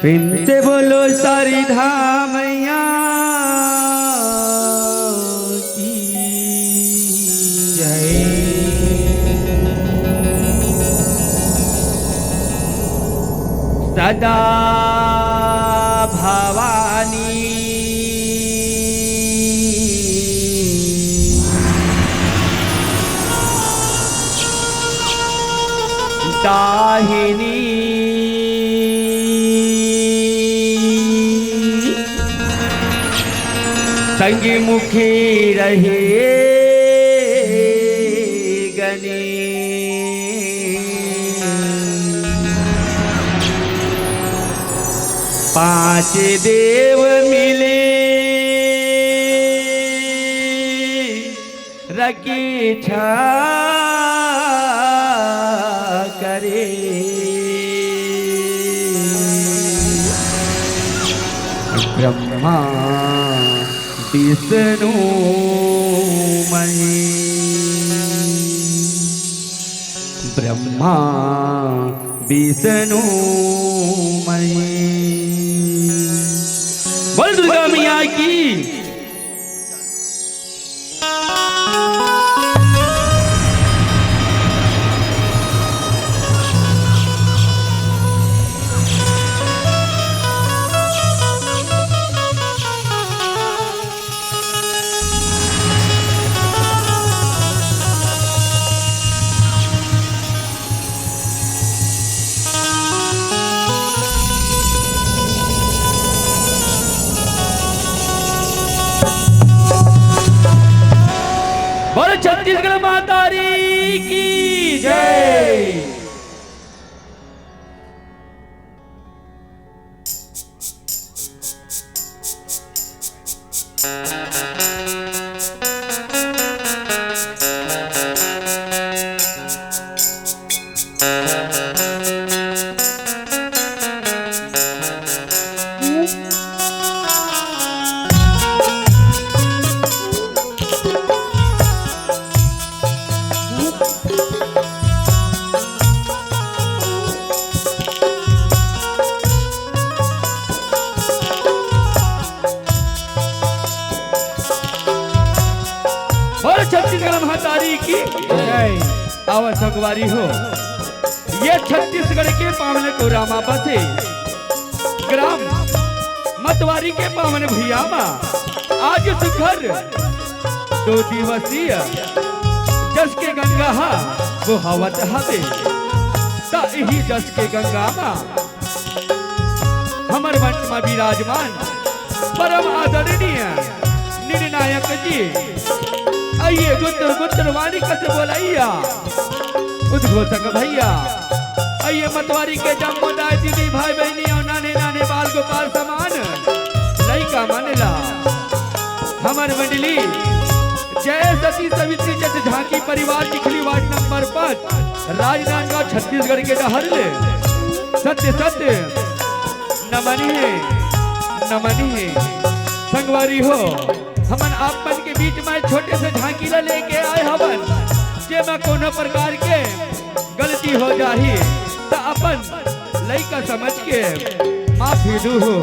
पिनते बोलो सारी धामैया की जय। सदा भवानी दाहिनी संगी मुखी रहे गनी। पांच देव मिले रकीछा करे। ब्रह्मा विष्णु महेश, ब्रह्मा विष्णु महेश। बोल दुर्गा मैया की। बोलो छत्तीसगढ़ मातारी की जय। छत्तीसगढ़ महतारी की जय। आवा सगवारी हो। ये छत्तीसगढ़ के पावन कोरामा बसे ग्राम मतवारी के पावन भैयामा आज सुखर 2 दिवसीय जस के गंगा वो हवत हवे। ही जस के गंगा हमर वंश में विराजमान परम आदरणीय निर्णायक जी आइए गुत्र वाणी कसे बोलैया उद्घोषक भैया। आइए मतवारी के जम्मोदाय दीदी भाई बहनी और नाने नाने बाल गोपाल समान लइका मानेला हमर मंडली जय सती सवित्री जट झांकी परिवार चिखली वार्ड नंबर 5 राजनांदगांव छत्तीसगढ़ के डहर ले सत्य सत्य नमनी है संगवारी हो। हमन आपन के बीच में छोटे से झांकीला लेके आए हवन जे में कोनो प्रकार के गलती हो जाही तो अपन लइका समझ के माफी दूहो।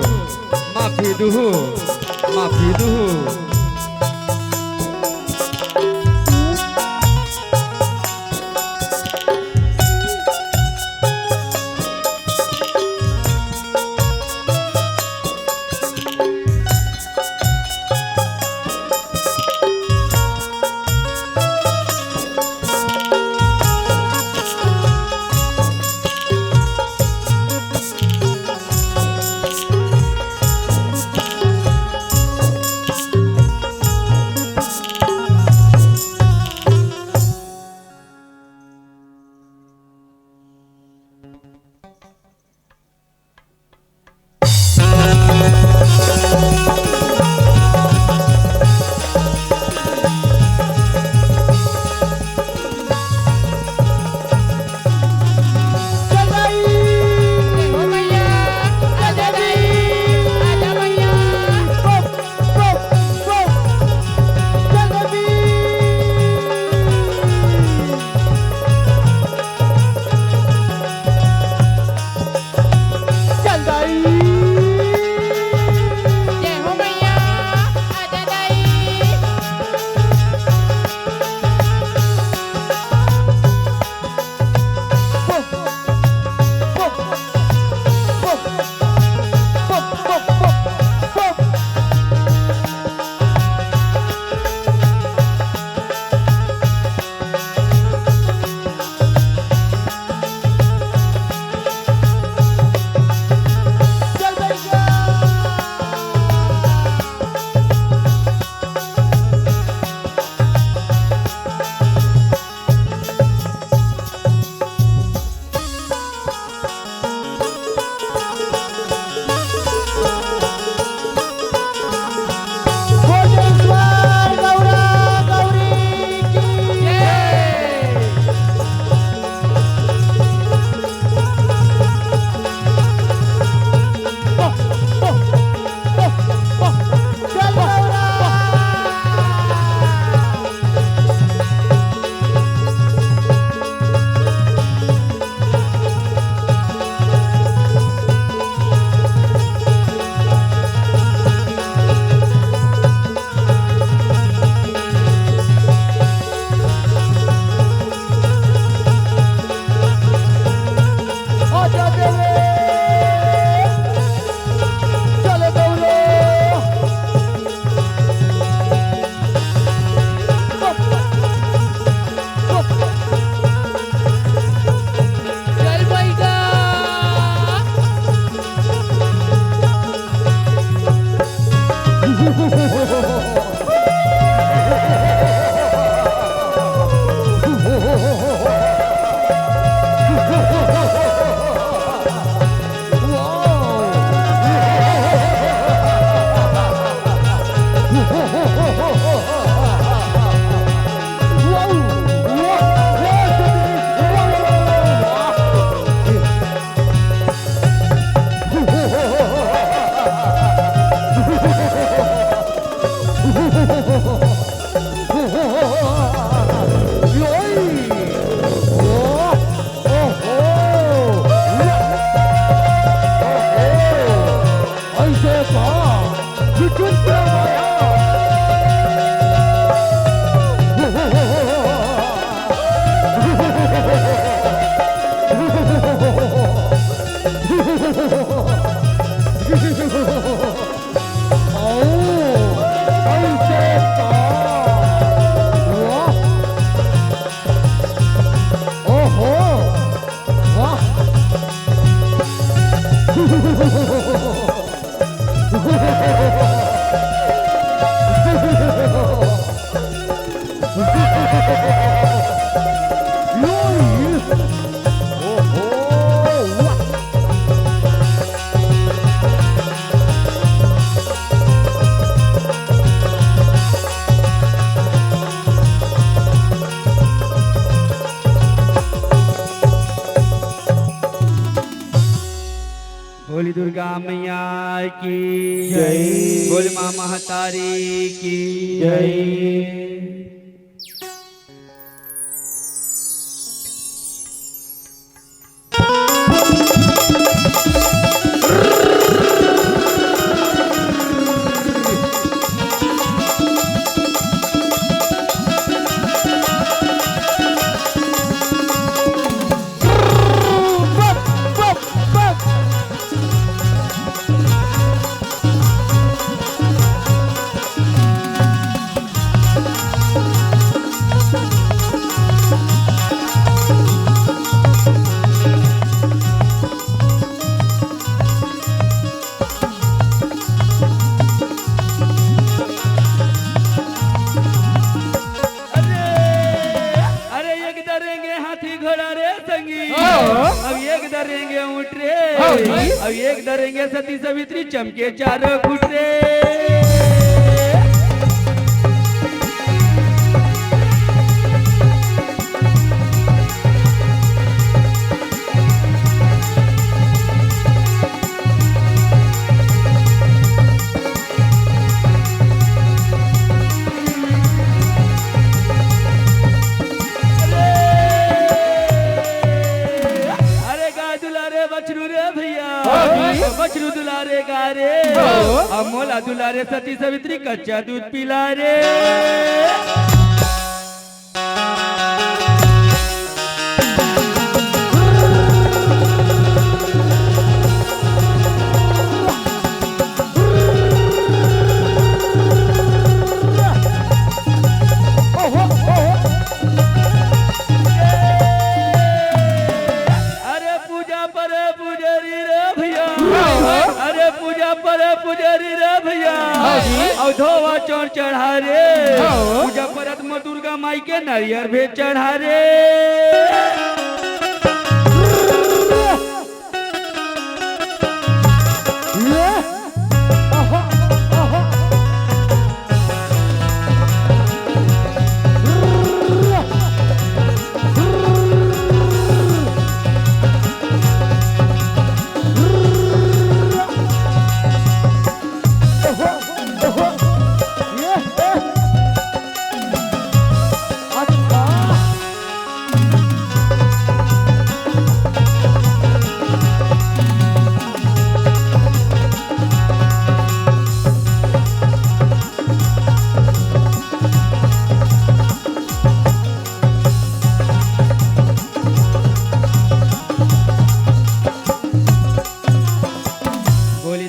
बोली दुर्गा मैया की जय। बोल माँ महतारी की जय। अब एक धरेंगे ऊँट रे, अब एक धरेंगे सती सवित्री चमके चारों खुट रे। बछरू दुलारे गारे अमोला दुलारे सती सवित्री कच्चा दूध पिला रे। पुजारी रे भैया धोवा चौर चढ़ा रे, पूजा परत में दुर्गा माई के नारियल भेज चढ़ा रे।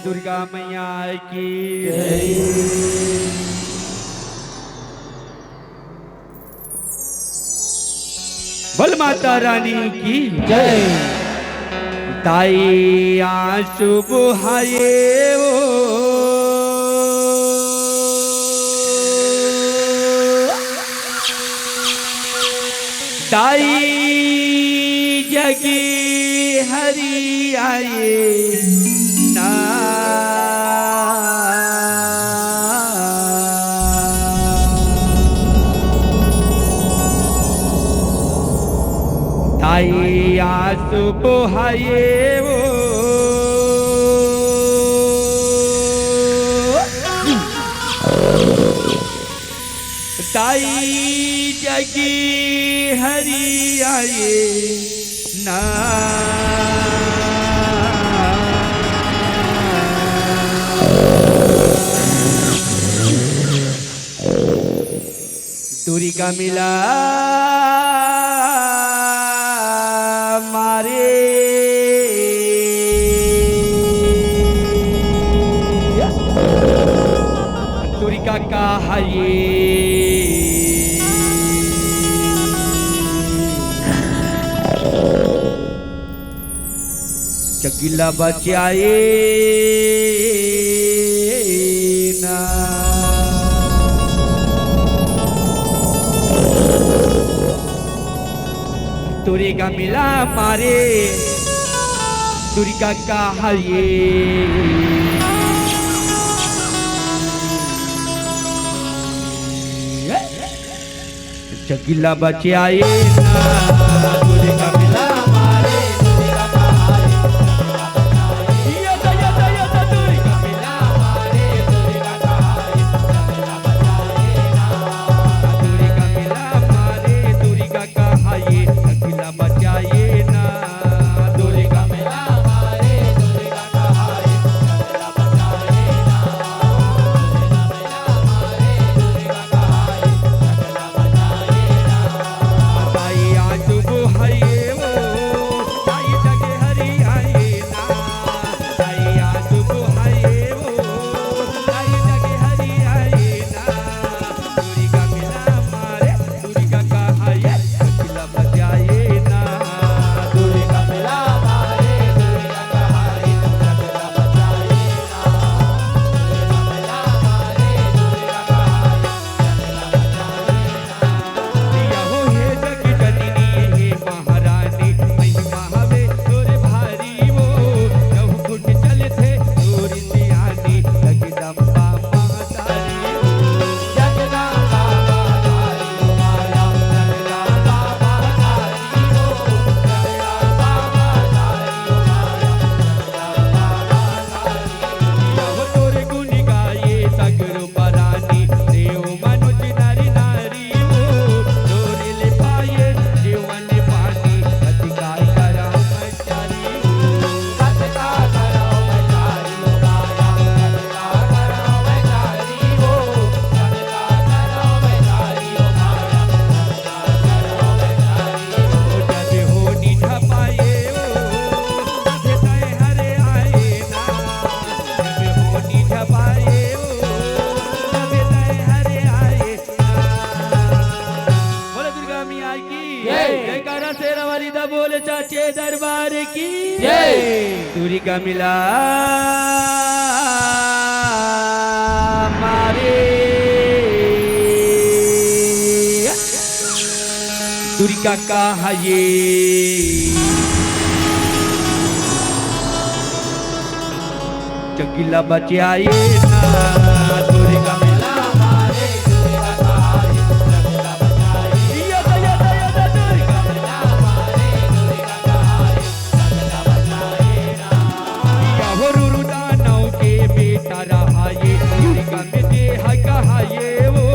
दुर्गा मैया की बल माता रानी की जय। ताई आंसू बुहाए वो ताई जगी हरि आए ना ताई आंसू बुहाए वो ताई जगी हरि आए ना दुर्गा मिला मारे दुर्गा का हये चकिला बचाए ना दुर्गा मिला मारे दुर्गा का हरिये चकिला बचे आए ना दुर्गा मिला मारे दुर्गा का हरिये दुर्गा मिला मारे दुर्गा का दुर्गा मिला मारे दुर्गा का हरिये चकिला बचाए ना दुर्गा मिला मारे दुर्गा का हरिये चकिला बचाए ना दुर्गा मिला मारे दुर्गा का बोले चाचे दरबार की दुर्गा मिला मारे दुर्गा का हये चकिला बचाए ना दुर्गा मिला मारे दुर्गा का हये चकिला बचाए दुर्गा मिला मारे दुर्गा का हये चकिला बचाए ना यहो रुरु दानव के बेटा रहा ये दुर्गा में देह कहा ये वो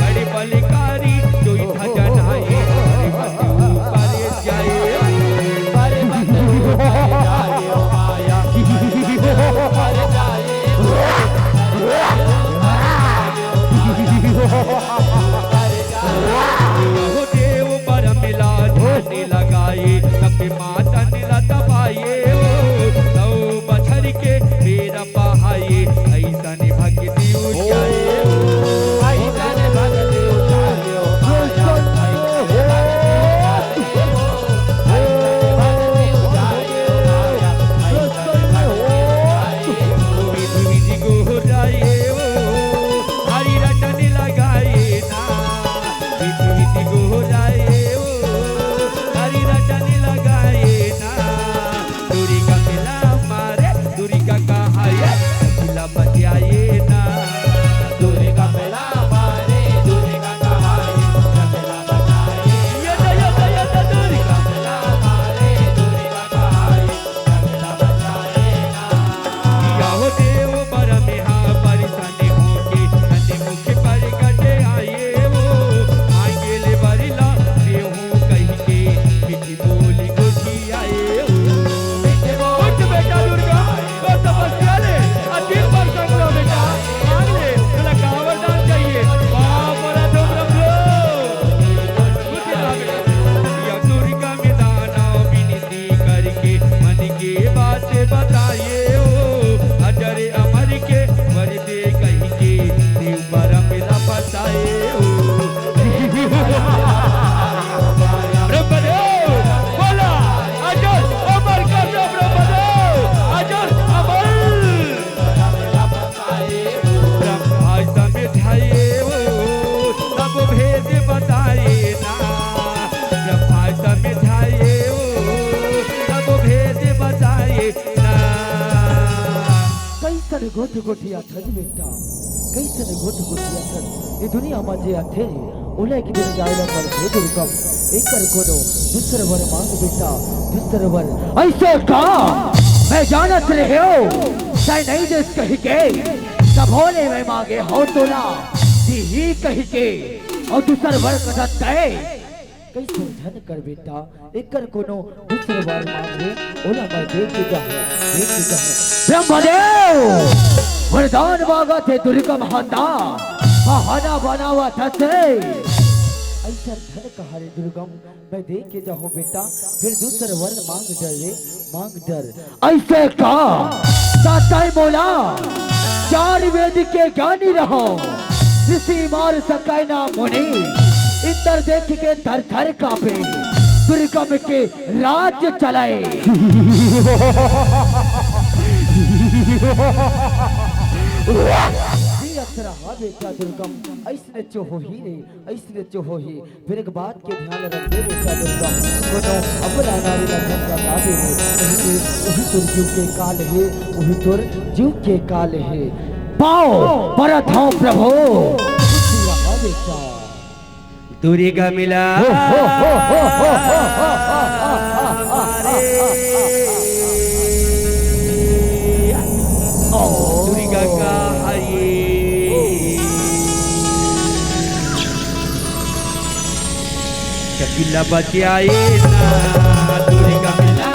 बड़े बलकारी जो था जनाए बड़े बंधु ऊपर जाए बड़े बंधु ऊपर जाए ओ माया ऊपर जाए वो देव पर मिला ध्यान लगाए तब माता नीला दबाए तौ बछर के मेरा बहाए ऐसा ने भक्ति उठाए ऐसा ने भक्ति उठाए ओ माया हरी रटन लगाए ना कैसन गोठ गोठिया थज बेटा कैसन गोठ गोठिया थज ये दुनिया मजे अथे ओले की दिन जायला पर हे दुर्गम एकर कोनो दूसर वर मांग बेटा दूसर वर ऐसे का मैं जानत रहे हो चाहे नहीं देश कही के सब होने में मांगे हो तो ना ही कही के और दूसर वर कदत कहे कैसे धन कर बेटा एकर कोनो दूसर वर मांगे ओला मैं देख के ब्रह्मदेव वरदान मांगा थे दुर्गम हाथा बहाना बनावा था से ऐसा धन कहा रे दुर्गम मैं देख के जाऊं बेटा फिर दूसरा वर मांग डर रे मांग डर ऐसे का साताई बोला चार वेद के ज्ञानी रहो ऋषि मार सकाय ना मुनि इंद्र देख के थर थर कांपे दुर्गम के राज्य चलाए हाँ बेटा दुर्गम ऐसने चो हो ही रे ऐसने चो हो ही फिर एक बात के ध्यान रख दे बेटा दुर्गम कोनो अपना नारी का जन्म ना दे रे वही तुर जीव के काल है वही तुर जीव के काल है पाओ परत हो प्रभु हाँ बेटा दुर्गा मिला दुर्गा का शकीला बचाए ना दुर्गा मिला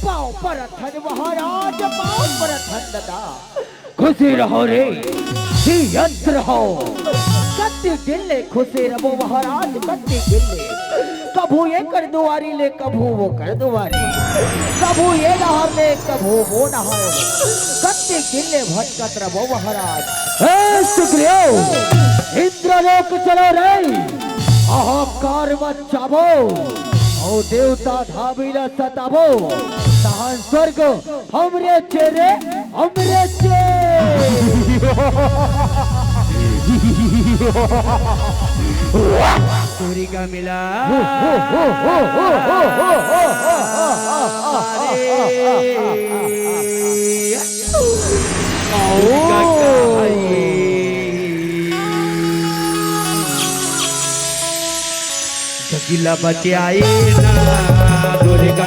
पाओ पर धन महाराज पाओ पर धन दादा खुशी रहो रे यंत्र हो कत्ती दिल्ले खुशी रहो महाराज कत्ती दिल्ले कभू ये कर दुआरी ले कभू वो कर दुआरी कभू ये नहर ले कभू वो नहर कत्ती दिल्ले भटकत रहो महाराज हे सुग्रीव इंद्रलोक चलो रे अहंकार मत चाबो ओ देवता धाबिला सताबो तहां स्वर्ग हमरे चेरे हमरे चे दुर्गा मिला शकीला बचाए ना दुर्गा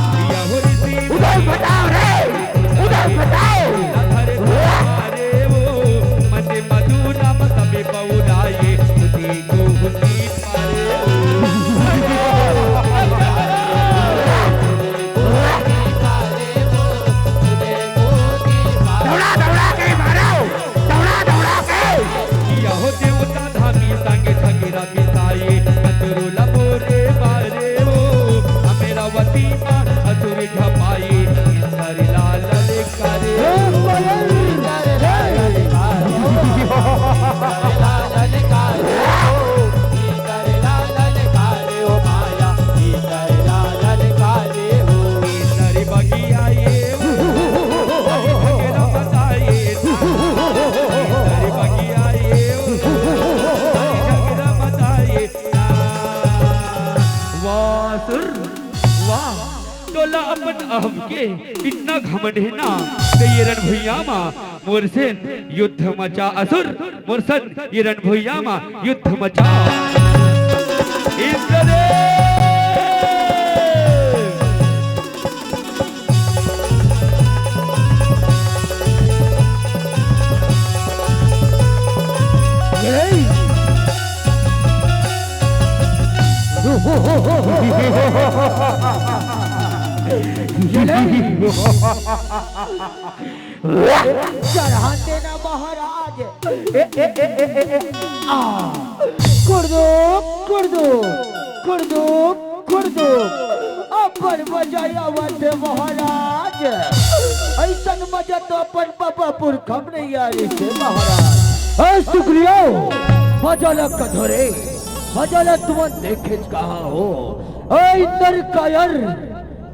उधर बताओ रे उधर बताओ मते मधुरा मत बहुराए खुदी को खुदी पारे Oh इतना घमंड है ना कि ये रण भुइया मा मोर से युद्ध मचा असुर मोर सन ये रण भुइया मा युद्ध मचा इंद्रदेव चढ़ा देना महाराज कर दो अपन बजाया वैसे महाराज ऐसा मजा तो अपन बाबापुर खम नहीं आ रही थे महाराज। शुक्रिया मजालक कधोरे मजालक तुम देखे कहा हो इंदर कायर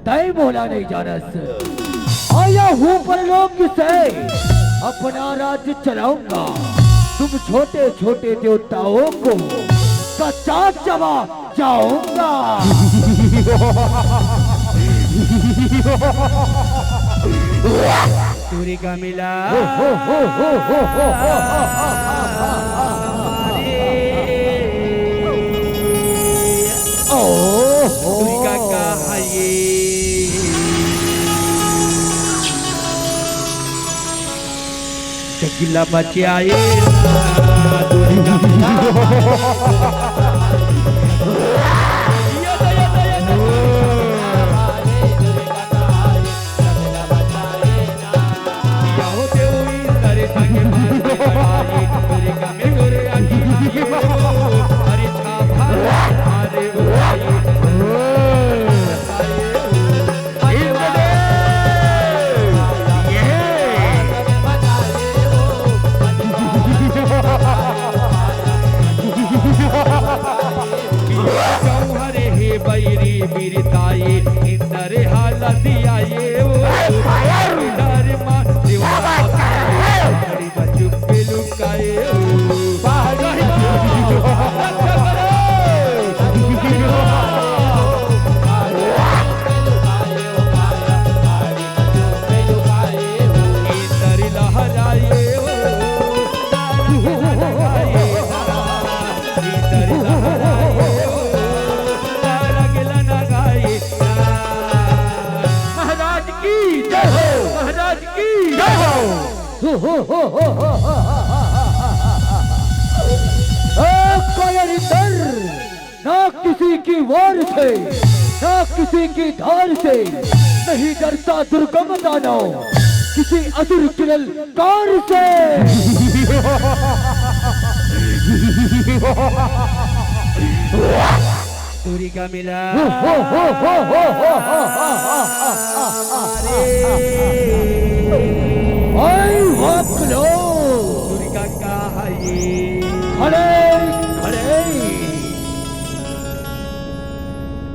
तय बोला नहीं जानस आया हूँ परलोक से अपना राज्य चलाऊंगा तुम छोटे छोटे देवताओं को कच्चा चबा जाऊंगा। सूर्य का मिला सूर्य का कहा ये चकिला बचे आए बैरी बीरताए इंदर हालत आए डर मां बच्चों पे लुकाए इंदर लहराए ना किसी की वार से ना किसी की धार से नहीं डरता दुर्गम दानव किसी असुर किरल कार से। सूर्य का मिला सूर्य का कहा ये खड़े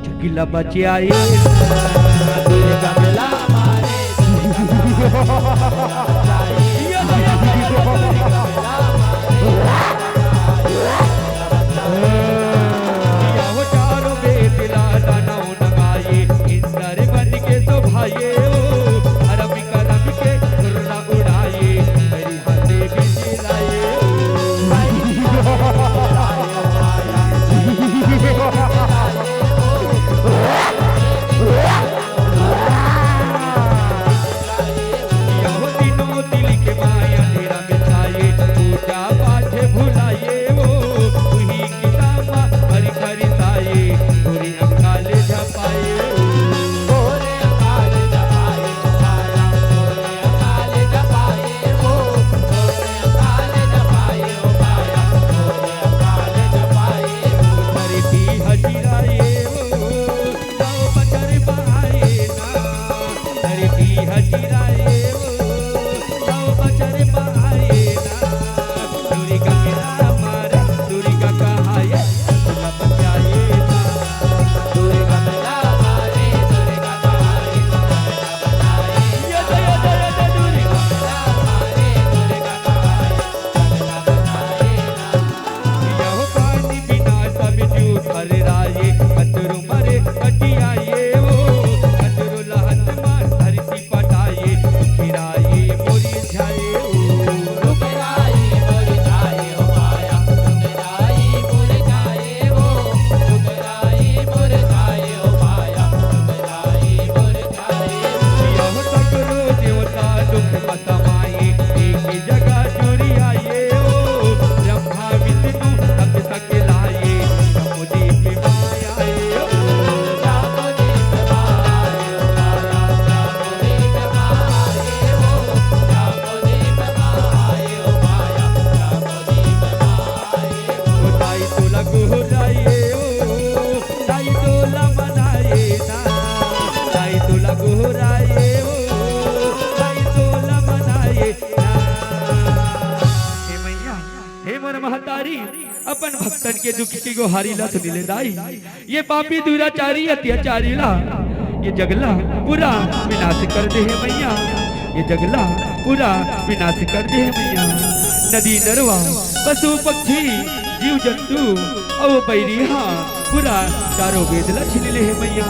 चकिला बचे आए सूर्य का मिला मोर महतारी अपन भक्तन के दुख की गोहारी ला सुनिले दाई। ये पापी दुराचारी अत्याचारी ला ये जगला पूरा विनाश कर दे है मैया। ये जगला पूरा विनाश कर दे है मैया। नदी नरवा पशु पक्षी जीव जंतु और बैरिया पूरा चारों वेद ला छीन ले है मैया।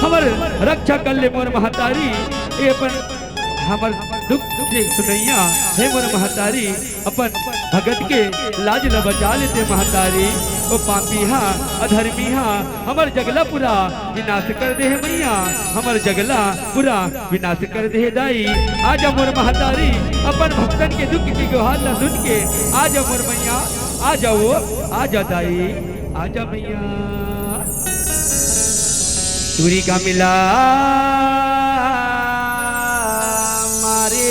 हमर रक्षा कर ले मोर महतारी ये अपन हमर दुख से सुनैया हे मोर महतारी। अपन भगत के लाज ल बचा लेते महतारी। ओ पापीहा अधर्मीहा हमर जगला पूरा विनाश कर दे है मैया। हमर जगला पूरा विनाश कर दे है दाई। आजा मोर महतारी अपन भक्तन के दुख की गुहार ला सुन के आजा मोर मैया। आजा वो आजा दाई आजा मैया। दूरी का मिला मारे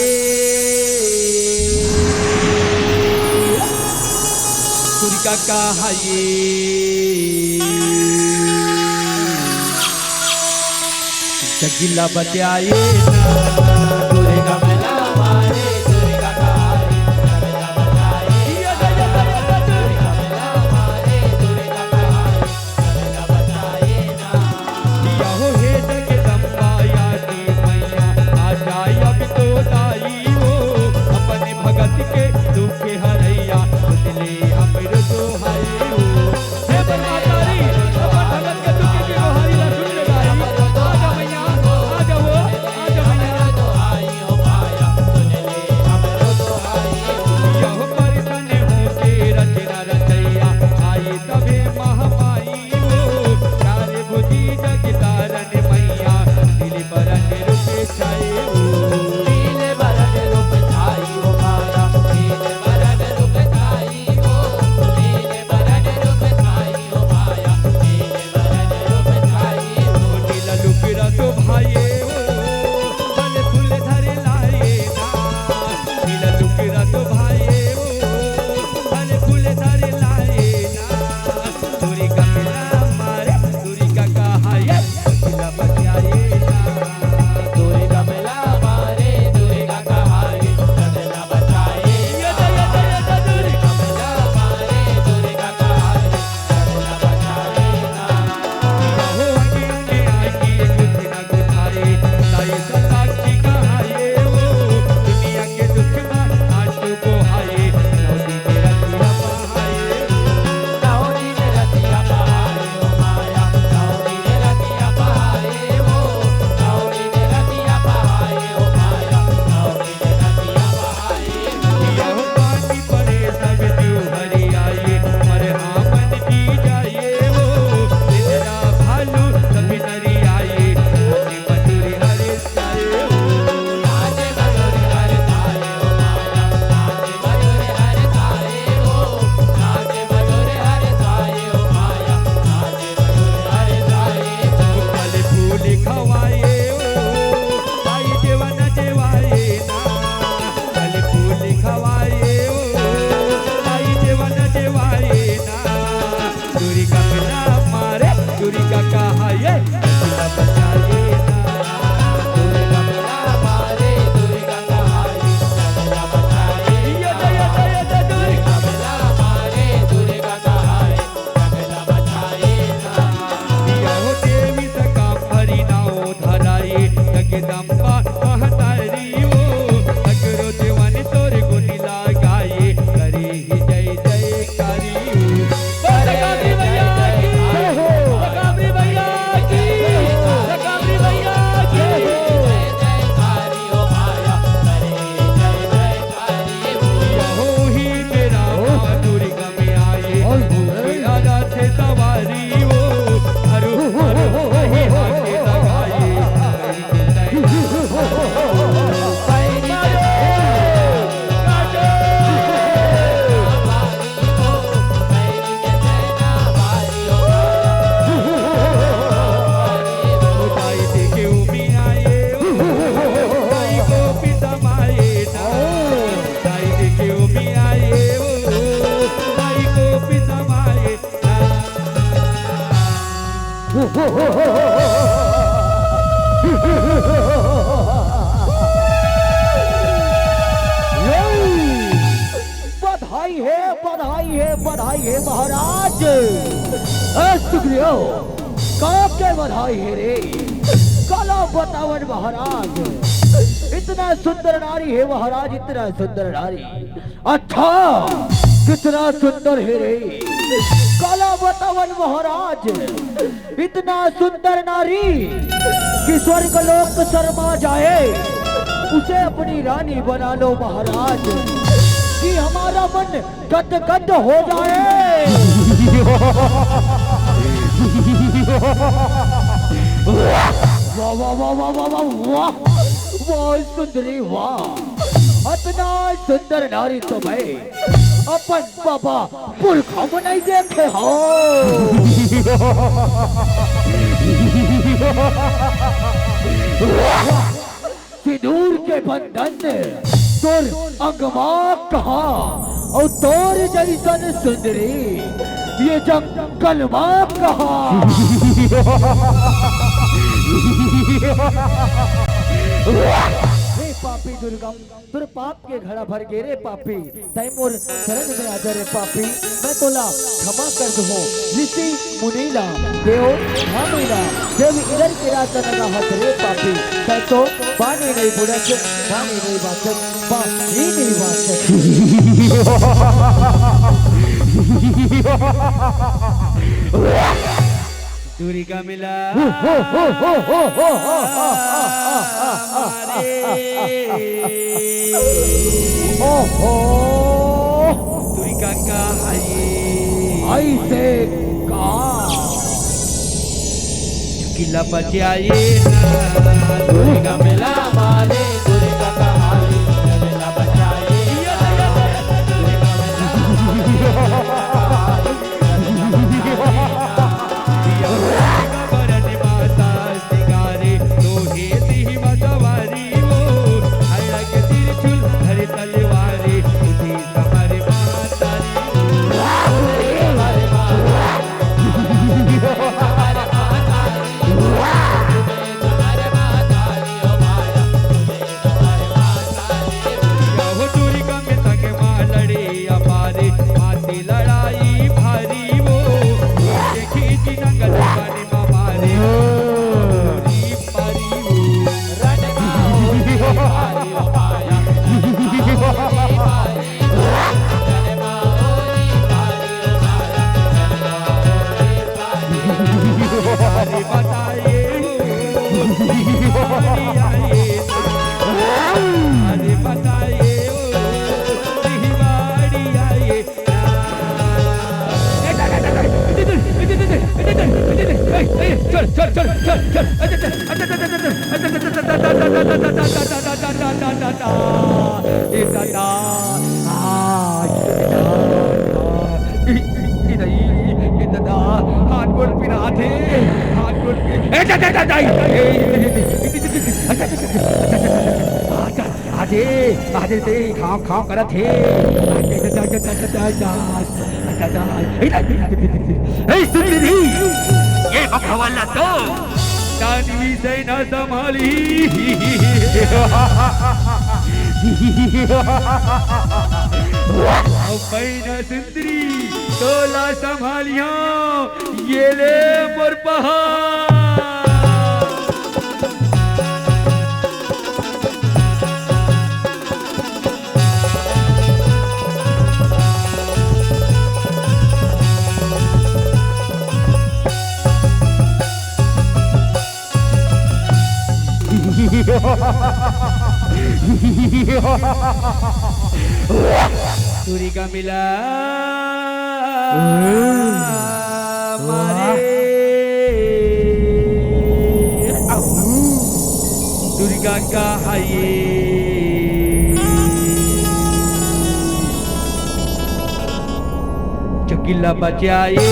दूरी का कहा ये जगिला बचाए दूरी का मिला मारे दूरी का कहा बधाई बधाई है महाराज। सुग्रीव के बधाई है रे। काला बतावन महाराज, इतना सुंदर नारी है महाराज, इतना सुंदर नारी। अच्छा कितना सुंदर है रे। काला बतावन महाराज, इतना सुंदर नारी कि स्वर्ग लोक शर्मा जाए, उसे अपनी रानी बना लो महाराज, कि हमारा मन गद हो जाए। वाह वाह वाह वाह वाह वाह वाह वाह सुंदरी वाह। इतना सुंदर नारी तो भाई अपन बाबा पुरखा में नहीं देखे हो। सिंदूर के बंधन तोर अंगमा कहा और तोर जैसन सुंदरी ये जंगल माँ कहा। हे पापी दुर्गम, तुर पाप के घड़ा भर गे रे पापी। तय मोर शरण में आ जा रे पापी, मैं तोला क्षमा कर दूँ। ऋषि मुनीला देव धामीला देव इधर के रास्ता लगा हाथ रे पापी। तय तो पानी नहीं बुड़क, पानी नहीं बाचक, पानी नहीं बाचक। दूरी का मिला दूरी का ऐसे का किला बचाए ना। दूरी का मिला मारे दूरी का किला बचाए। खाओ करत है। सुंदरी ये बखवाला तो दानवी से न संभाली। मैंने सुंदरी तोला संभालिया ये ले मोर पहाड़। दूरी का मिला मारे दुर्गा का हाये चकिला बचाए।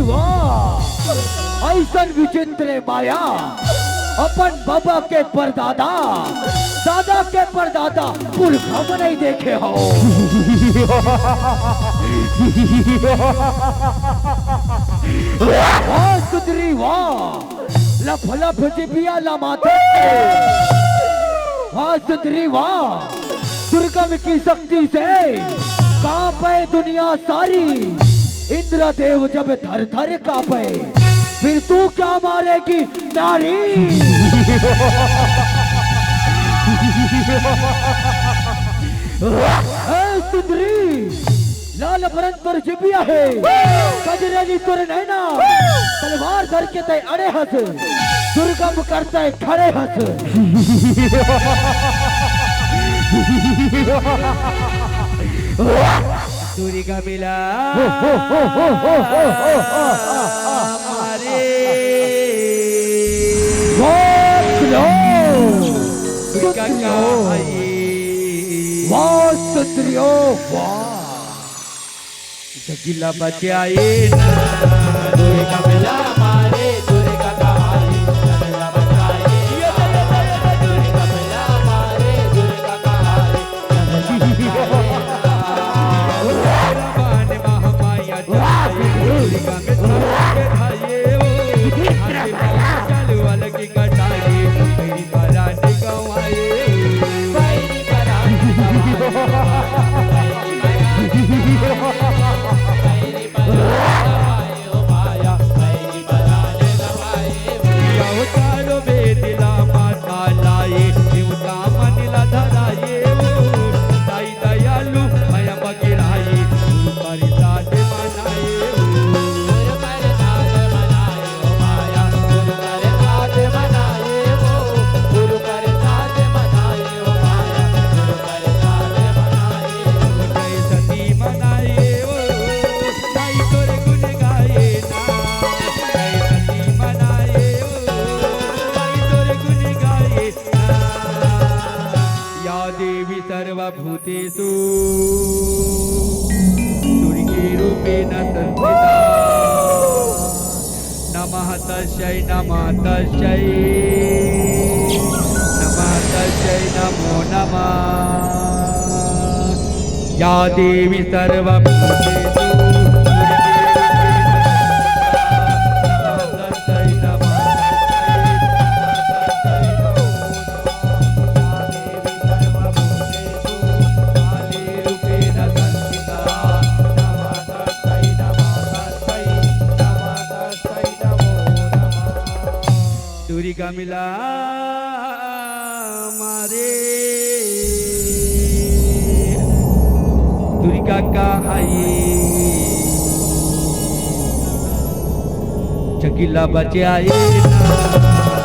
वाह ऐसन विचित्र माया अपन बाबा के परदादा दादा के परदादा पुरखा में नहीं देखे हो। वाह सुधरी वाह लफ लफ जिबिया लमाते। वाह सुधरी वाह दुर्गम की शक्ति से कांपे दुनिया सारी। इंद्रदेव जब थर थर कांपे फिर तू क्या मारेगी नारी। सुंदरी लाल भरत पर जिबिया है कजरेली तुर नैना तलवार धर के तय अड़े हंस दुर्गम करता है खड़े हंस। दुर्गा मिला हमारे जगीला बचाए दुर्गा मिला हमारे दुर्गा कहानी जगीला बचाए दुर्गा मिला हमारे दुर्गा कहानी महामाया दुर्गा में चलो अलग कटाए मेरी परानी गवाए सर्वभूतेषु दुर्गे रूपेण संस्थिता नमः तस्यै नमः तस्यै नमः तस्यै नमो नमः। या देवी सर्वभूतेषु दुर्गा मिला मारे दुर्गा का हाये जगीला बचाए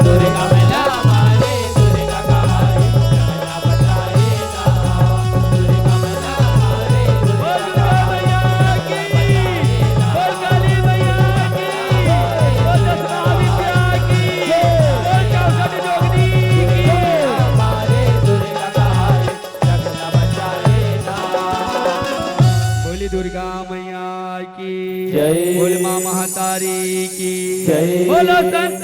दुर्गा मिला मारे दुर्गा का हाये जगीला बचाए दुर्गा मिला मारे दुर्गा मैया की बोल काली मैया की बोल दशहरा विद्या की दुर्गा मैया की जय बोल मां महतारी की बोलो संत